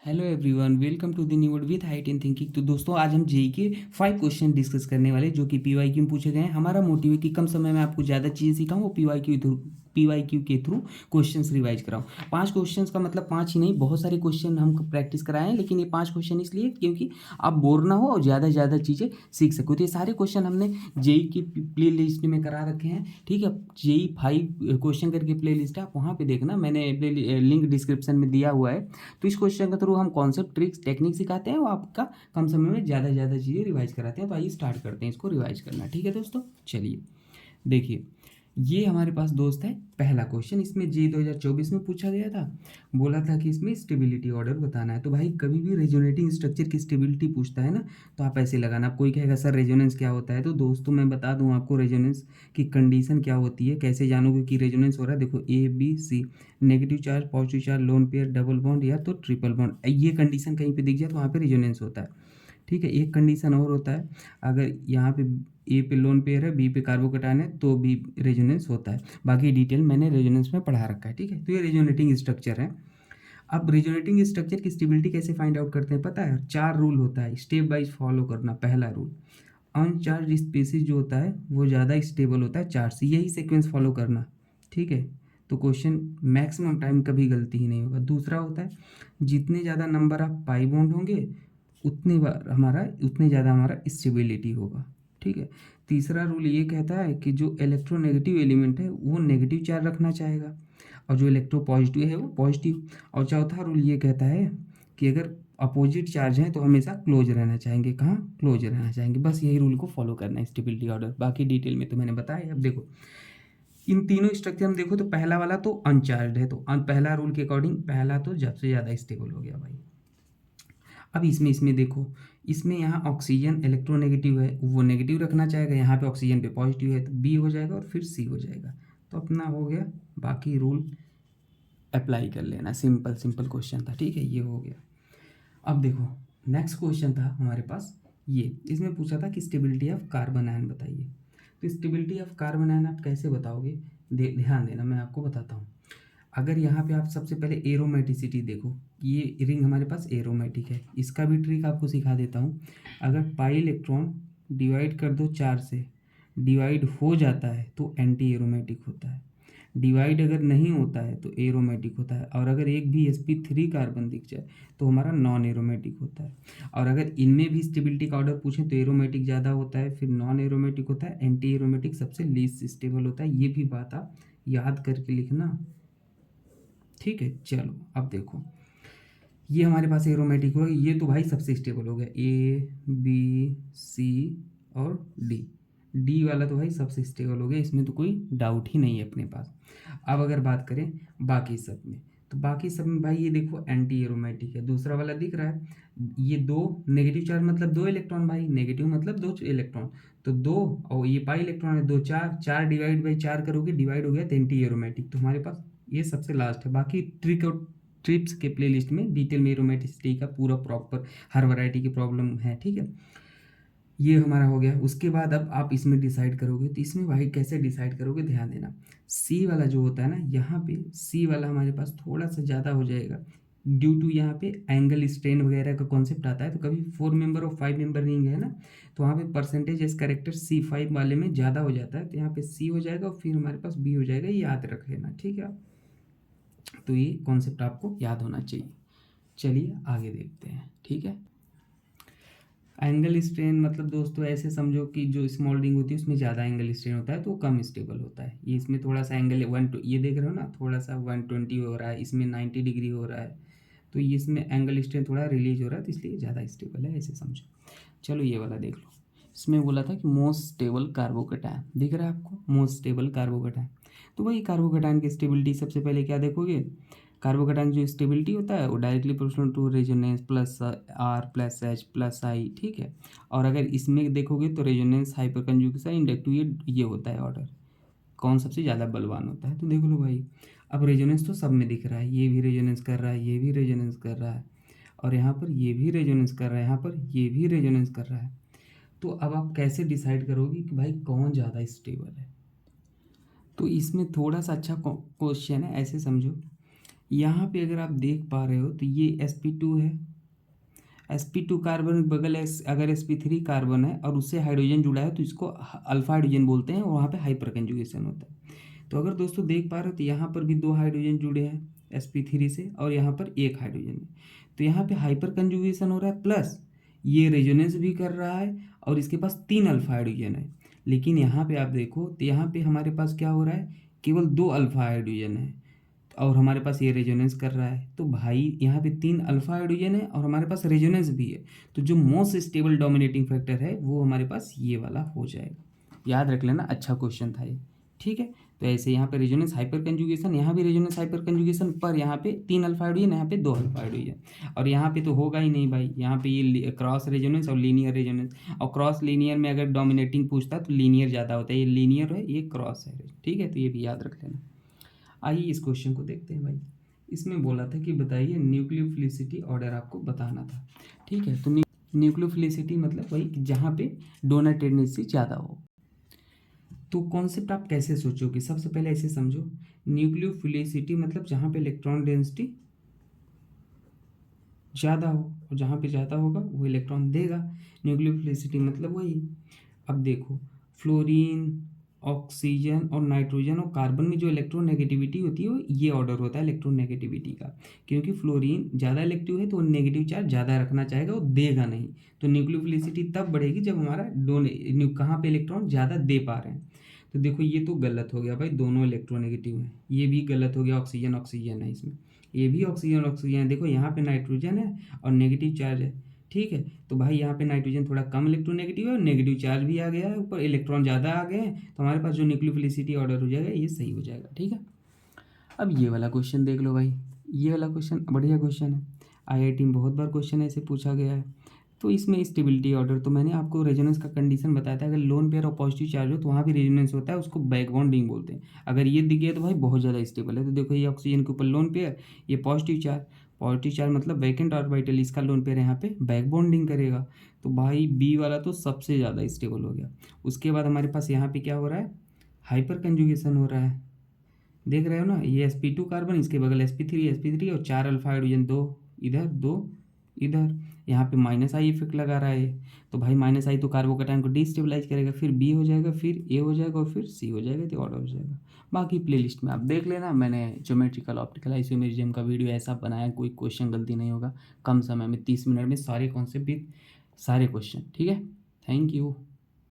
Hello everyone, welcome to the new word with height in thinking. तो दोस्तों, आज हम जेई के 5 क्वेश्चन डिस्कस करने वाले जो कि पीवाईक्यू में पूछे गए हैं। हमारा मोटिव है कि कम समय में आपको ज़्यादा चीज़ें सिखाऊं और पीवाईक्यू के थ्रू क्वेश्चंस रिवाइज कराऊं। 5 क्वेश्चंस का मतलब 5 ही नहीं, बहुत सारे क्वेश्चन हम प्रैक्टिस कराए हैं, लेकिन ये 5 क्वेश्चन इसलिए क्योंकि आप बोर ना हो और ज़्यादा चीज़ें सीख सको। तो ये सारे क्वेश्चन हमने जेई की प्ले लिस्ट में करा रखे हैं, ठीक है। जेई 5 क्वेश्चन करके प्ले लिस्ट है, आप वहाँ पर देखना, मैंने लिंक डिस्क्रिप्शन में दिया हुआ है। तो इस क्वेश्चन के थ्रू हम कॉन्सेप्ट, ट्रिक्स, टेक्निक सिखाते हैं और आपका कम समय में ज़्यादा चीज़ें रिवाइज कराते हैं। तो आइए स्टार्ट करते हैं इसको रिवाइज करना, ठीक है दोस्तों। चलिए देखिए, ये हमारे पास दोस्त है पहला क्वेश्चन। इसमें जी 2024 में पूछा गया था, बोला था कि इसमें स्टेबिलिटी ऑर्डर बताना है। तो भाई कभी भी रेजोनेटिंग स्ट्रक्चर की स्टेबिलिटी पूछता है ना, तो आप ऐसे लगाना। आप कोई कहेगा सर रेजोनेंस क्या होता है, तो दोस्तों मैं बता दूं आपको रेजोनेंस की कंडीशन क्या होती है, कैसे जानोगे कि रेजोनेंस हो रहा है। देखो ABC, negative charge, positive charge, lone pair, double bond या तो ट्रिपल बॉन्ड, ये कंडीशन कहीं पे दिख जाए तो वहाँ पे रेजोनेंस होता है, ठीक है। एक कंडीशन और होता है, अगर यहाँ पे ए पे लोन पेयर है, बी पे कार्बोकैटायन है, तो भी रेजोनेंस होता है। बाकी डिटेल मैंने रेजोनेंस में पढ़ा रखा है, ठीक है। तो ये रेजोनेटिंग स्ट्रक्चर है। अब रेजोनेटिंग स्ट्रक्चर की स्टेबिलिटी कैसे फाइंड आउट करते हैं पता है? 4 रूल होता है, स्टेप वाइज फॉलो करना। पहला रूल, अनचार्ज स्पीसीज जो होता है वो ज़्यादा स्टेबल होता है चार्ज से, यही सीक्वेंस फॉलो करना, ठीक है। तो क्वेश्चन मैक्सिमम टाइम कभी गलती ही नहीं होगा। दूसरा होता है, जितने ज़्यादा नंबर ऑफ पाई बॉन्ड होंगे उतने ज़्यादा हमारा स्टेबिलिटी होगा, ठीक है। तीसरा रूल ये कहता है कि जो इलेक्ट्रोनेगेटिव एलिमेंट है वो नेगेटिव चार्ज रखना चाहेगा और जो इलेक्ट्रो पॉजिटिव है वो पॉजिटिव। और चौथा रूल ये कहता है कि अगर अपोजिट चार्ज हैं तो हमेशा क्लोज रहना चाहेंगे। कहाँ क्लोज रहना चाहेंगे, बस यही रूल को फॉलो करना है स्टेबिलिटी ऑर्डर। बाकी डिटेल में तो मैंने बताया। अब देखो इन तीनों स्ट्रक्चर में देखो, तो पहला वाला तो अनचार्ज है, तो पहला रूल के अकॉर्डिंग पहला तो सबसे ज़्यादा स्टेबल हो गया भाई। अब इसमें देखो, इसमें यहाँ ऑक्सीजन इलेक्ट्रोनेगेटिव है, वो नेगेटिव रखना चाहेगा, यहाँ पे ऑक्सीजन पे पॉजिटिव है, तो बी हो जाएगा और फिर सी हो जाएगा। तो अपना हो गया, बाकी रूल अप्लाई कर लेना। सिंपल क्वेश्चन था, ठीक है, ये हो गया। अब देखो नेक्स्ट क्वेश्चन था हमारे पास, ये इसमें पूछा था कि स्टेबिलिटी ऑफ कार्बन आयन बताइए। तो स्टेबिलिटी ऑफ कार्बन आयन आप कैसे बताओगे, ध्यान देना, मैं आपको बताता हूँ। अगर यहाँ पे आप सबसे पहले एरोमेटिसिटी देखो, ये रिंग हमारे पास एरोमेटिक है, इसका भी ट्रिक आपको सिखा देता हूँ। अगर पाई इलेक्ट्रॉन डिवाइड कर दो 4 से, डिवाइड हो जाता है तो एंटी एरोमेटिक होता है। डिवाइड अगर नहीं होता है तो एरोमेटिक होता है। और अगर एक भी sp3 कार्बन दिख जाए तो हमारा नॉन एरोमेटिक होता है। और अगर इनमें भी स्टेबिलिटी का ऑर्डर पूछें तो एरोमेटिक ज़्यादा होता है, फिर नॉन एरोमेटिक होता है, एंटी एरोमेटिक सबसे लीस्ट स्टेबल होता है। ये भी बात आप याद करके लिखना, ठीक है। चलो अब देखो, ये हमारे पास एरोमेटिक हो गया, ये तो भाई सबसे स्टेबल हो गया, A B C और डी वाला तो भाई सबसे स्टेबल हो गया, इसमें तो कोई डाउट ही नहीं है अपने पास। अब अगर बात करें बाकी सब में, तो बाकी सब में भाई ये देखो एंटी एरोमेटिक है। दूसरा वाला दिख रहा है, ये 2 नेगेटिव चार्ज मतलब 2 इलेक्ट्रॉन भाई, नेगेटिव मतलब 2 इलेक्ट्रॉन, तो 2 और ये पाई इलेक्ट्रॉन है, 2 4 डिवाइड बाई 4 करोगे, डिवाइड हो गया तो एंटी एरोमेटिक। तो हमारे पास ये सबसे लास्ट है। बाकी ट्रिक और ट्रिप्स के प्लेलिस्ट में डिटेल में एरोमेटिसिटी का पूरा प्रॉपर हर वैरायटी की प्रॉब्लम है, ठीक है। ये हमारा हो गया। उसके बाद अब आप इसमें डिसाइड करोगे, तो इसमें भाई कैसे डिसाइड करोगे, ध्यान देना। सी वाला जो होता है ना, यहाँ पे सी वाला हमारे पास थोड़ा सा ज़्यादा हो जाएगा, ड्यू टू यहाँ पे एंगल स्ट्रेन वगैरह का कॉन्सेप्ट आता है। तो कभी 4 मेंबर और 5 मेंबर रिंग है ना, तो वहाँ पे परसेंटेज एज करेक्टर C5 वाले में ज़्यादा हो जाता है, तो यहाँ पे सी हो जाएगा और फिर हमारे पास बी हो जाएगा, ये याद रख लेना, ठीक है। तो ये कॉन्सेप्ट आपको याद होना चाहिए। चलिए आगे देखते हैं, ठीक है। एंगल स्ट्रेन मतलब दोस्तों ऐसे समझो कि जो स्मॉल रिंग होती है उसमें ज़्यादा एंगल स्ट्रेन होता है तो वो कम स्टेबल होता है। ये इसमें थोड़ा सा एंगल ये देख रहे हो ना, थोड़ा सा 120 हो रहा है, इसमें 90 डिग्री हो रहा है, तो ये इसमें एंगल स्ट्रेन थोड़ा रिलीज हो रहा है, तो इसलिए ज़्यादा स्टेबल है, ऐसे समझो। चलो ये वाला देख लो, इसमें बोला था कि मोस्ट स्टेबल कार्बोकैटायन, दिख रहा है आपको, मोस्ट स्टेबल कार्बोकैटायन। तो वही कार्बोकैटायन की स्टेबिलिटी सबसे पहले क्या देखोगे, कार्बोकैटायन जो स्टेबिलिटी होता है वो directly proportional to resonance plus R plus H plus I, ठीक है। और अगर इसमें देखोगे तो रेजोनेंस हाइपर कंजुगेशन इंडक्टिव, ये होता है ऑर्डर, कौन सबसे ज़्यादा बलवान होता है। तो देख लो भाई, अब रेजोनेंस तो सब में दिख रहा है, ये भी रेजोनेंस कर रहा है, ये भी रेजोनेंस कर रहा है, और यहाँ पर ये भी रेजोनेंस कर रहा है, यहाँ पर ये भी रेजोनेंस कर रहा है। तो अब आप कैसे डिसाइड करोगे कि भाई कौन ज़्यादा स्टेबल है। तो इसमें थोड़ा सा अच्छा क्वेश्चन है, ऐसे समझो यहाँ पे अगर आप देख पा रहे हो तो ये sp2 है, sp2 कार्बन के बगल अगर sp3 कार्बन है और उससे हाइड्रोजन जुड़ा है तो इसको अल्फा हाइड्रोजन बोलते हैं और वहाँ पे हाइपर कंजुगेशन होता है। तो अगर दोस्तों देख पा रहे हो तो यहाँ पर भी 2 हाइड्रोजन जुड़े हैं sp3 से और यहाँ पर 1 हाइड्रोजन है। तो यहाँ पे हाइपर कंजुगेशन हो रहा है प्लस ये रेजोनेंस भी कर रहा है और इसके पास 3 अल्फा हाइड्रोजन है। लेकिन यहाँ पे आप देखो तो यहाँ पे हमारे पास क्या हो रहा है, केवल 2 अल्फा हाइड्रोजन है और हमारे पास ये रेजोनेंस कर रहा है। तो भाई यहाँ पे 3 अल्फा हाइड्रोजन है और हमारे पास रेजोनेंस भी है। तो जो मोस्ट स्टेबल डोमिनेटिंग फैक्टर है वो हमारे पास ये वाला हो जाएगा। याद रख लेना, अच्छा क्वेश्चन था ये। ठीक है, तो ऐसे यहाँ पे रेजोनेंस हाइपर कंजुगेशन, यहाँ भी रेजोनेंस हाइपर कंजुगेशन, पर यहाँ पे 3 अल्फा हाइड्रोजन, यहाँ पे 2 अल्फा हाइड्रोजन। और यहाँ पे तो होगा ही नहीं भाई, यहाँ पे ये क्रॉस रेजोनेंस और लीनियर रेजोनेंस। और क्रॉस लीनियर में अगर डोमिनेटिंग पूछता है तो लीनियर ज़्यादा होता है, ये लीनियर है ये क्रॉस है। ठीक है, तो ये भी याद रख लेना। आइए इस क्वेश्चन को देखते हैं भाई। इसमें बोला था कि बताइए न्यूक्लियोफिलिसिटी ऑर्डर आपको बताना था। ठीक है, तो न्यूक्लियोफिलिसिटी मतलब वही जहाँ पे डोनर टेंडेंसी ज़्यादा हो। तो कॉन्सेप्ट आप कैसे सोचोगे, सबसे पहले ऐसे समझो, न्यूक्लियोफिलिसिटी मतलब जहाँ पे इलेक्ट्रॉन डेंसिटी ज़्यादा हो और जहाँ पे ज़्यादा होगा वो इलेक्ट्रॉन देगा। न्यूक्लियोफिलिसिटी मतलब वही। अब देखो, फ्लोरीन, ऑक्सीजन और नाइट्रोजन और कार्बन में जो इलेक्ट्रोनेगेटिविटी होती है वो ये ऑर्डर होता है इलेक्ट्रोनेगेटिविटी का। क्योंकि फ्लोरीन ज़्यादा इलेक्टिव है तो नेगेटिव चार्ज ज़्यादा रखना चाहेगा, वो देगा नहीं। तो न्यूक्लियोफिलिसिटी तब बढ़ेगी जब हमारा कहाँ पे इलेक्ट्रॉन ज़्यादा दे पा रहे हैं। तो देखो ये तो गलत हो गया भाई, दोनों इलेक्ट्रोनेगेटिव हैं। ये भी गलत हो गया, ऑक्सीजन ऑक्सीजन है इसमें, ये भी ऑक्सीजन ऑक्सीजन है। देखो यहाँ पे नाइट्रोजन है और नेगेटिव चार्ज है। ठीक है, तो भाई यहाँ पे नाइट्रोजन थोड़ा कम इलेक्ट्रोनेगेटिव है और नेगेटिव चार्ज भी आ गया है, ऊपर इलेक्ट्रॉन ज़्यादा आ गए हैं, तो हमारे पास जो न्यूक्लियोफिलिसिटी ऑर्डर हो जाएगा ये सही हो जाएगा। ठीक है, अब ये वाला क्वेश्चन देख लो भाई। ये वाला क्वेश्चन बढ़िया क्वेश्चन है, आईआईटी में बहुत बार क्वेश्चन ऐसे पूछा गया है। तो इसमें स्टेबिलिटी ऑर्डर, तो मैंने आपको रेजोनेंस का कंडीशन बताया था, अगर लोन पेयर और पॉजिटिव चार्ज हो तो वहाँ भी रेजोनेंस होता है, उसको बैक बॉन्डिंग बोलते हैं। अगर ये दिख गया तो भाई बहुत ज़्यादा स्टेबल है। तो देखो ये ऑक्सीजन के ऊपर लोन पेयर, ये पॉजिटिव चार्ज मतलब वैकेंट ऑर्बिटल, इसका लोन पेयर यहाँ पे बैक बॉन्डिंग करेगा। तो भाई बी वाला तो सबसे ज़्यादा स्टेबल हो गया। उसके बाद हमारे पास यहाँ पे क्या हो रहा है, हाइपर कंजुगेशन हो रहा है। देख रहे हो ना, ये sp2 कार्बन, इसके बगल sp3 और 4 अल्फा हाइड्रोजन, 2 इधर 2 इधर। यहाँ पे माइनस आई इफेक्ट लगा रहा है ये। तो भाई माइनस आई तो कार्बोकैटायन को डिस्टेबलाइज करेगा, फिर बी हो जाएगा, फिर ए हो जाएगा और फिर सी हो जाएगा, तो ऑर्डर हो जाएगा। बाकी प्लेलिस्ट में आप देख लेना, मैंने ज्योमेट्रिकल ऑप्टिकल आइसोमेरिज्म का वीडियो ऐसा बनाया, कोई क्वेश्चन गलती नहीं होगा, कम समय में 30 मिनट में सारे कॉन्सेप्ट विद सारे क्वेश्चन। ठीक है, थैंक यू।